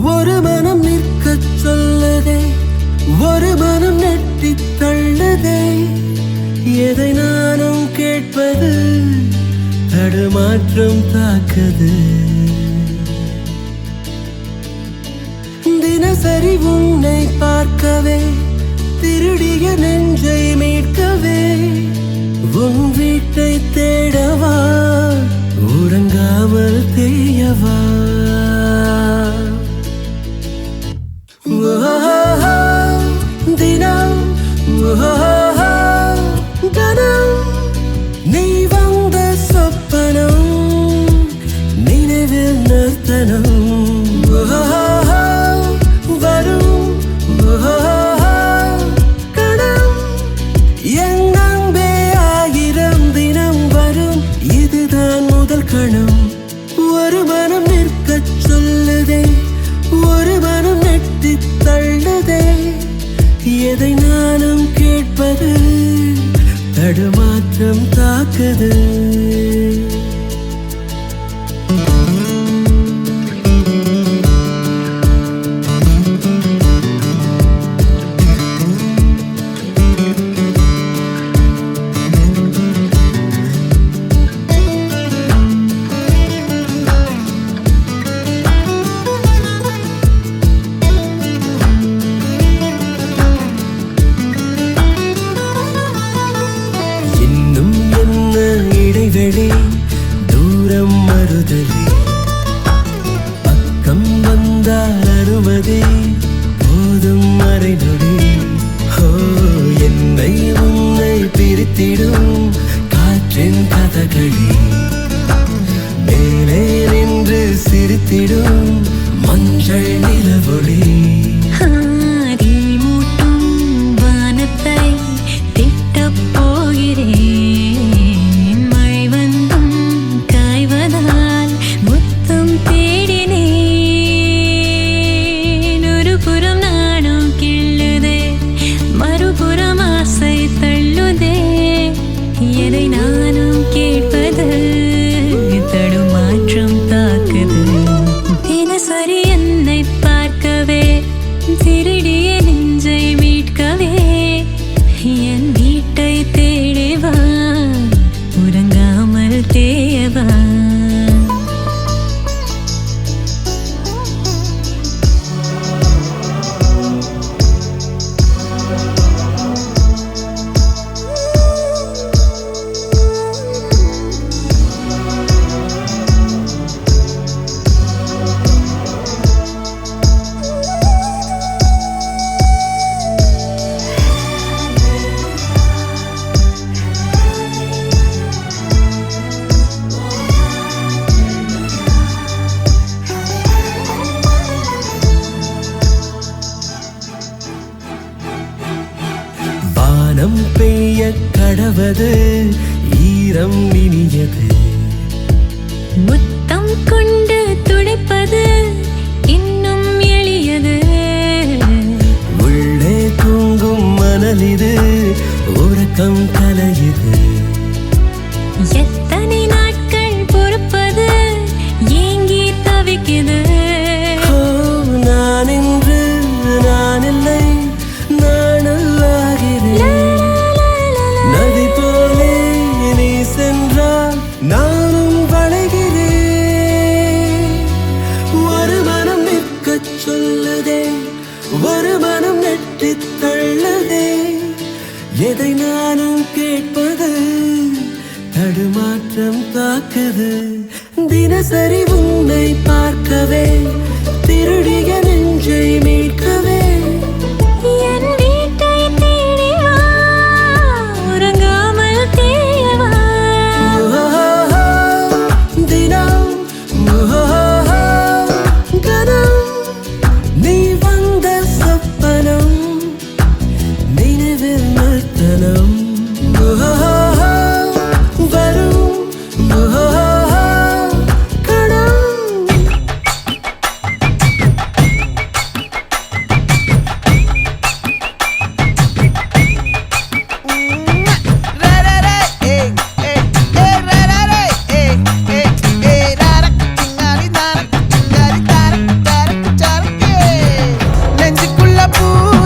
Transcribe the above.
ஒரு மனம் நிற்கச் சொல்லுதே, ஒரு மனம் நெட்டி தள்ளுதே. எதை நானும் கேட்பது, தடுமாற்றம் தாக்குது. தினசரி உன்னை பார்க்கவே, திருடிய நெஞ்சை மீட்கவே, உன் வீட்டை தேடவா, உறங்காமல் தேயவா. தினம் கணம் நீ வந்த சொப்பனம், நினைவில் நிறுத்தனம். வரும் கணம் என் அன்பே, ஆயிரம் தினம் வரும், இதுதான் முதல் கணம். ஒரு மனம் நிற்கச் சொல்லுதே, ஒரு மனம் நெட்டி தள்ளுதே. எதை நானும் கேட்பது, தடுமாற்றம் தாக்குது. தூரம் மறுதலே, பக்கம் வந்தால் அனுமதி, போதும் மறைநொடி. என்னை உன்னை பிரித்திடும் காற்றின் கதகளி, மேலே நின்று சிரித்திடும் மஞ்சள் நிலவொளி. வானம் பெய்ய கடவது, ஈரம் இனியது, முத்தம் கொண்டு துடைப்பது இன்னும் எளியது. உள்ளே தூங்கும் மணலிது, உறக்கம் கலையுது. எத்தனை நாட்கள் பொறுப்பது, ஏங்கி தவிக்குது. நான் இன்று நான் இல்லை, நதி போலே நீ சென்றால் நானும் வளைகிறேன். ஒரு மனம் நிற்கச் சொல்லுதே, ஒரு மனம் நெட்டி தள்ளுதே. எதை நானும் கேட்பது, தடுமாற்றம் தாக்குது. தினசரி உன்னை பார்க்கவே, திருடிய நெஞ்சை மீட்கவே, பூ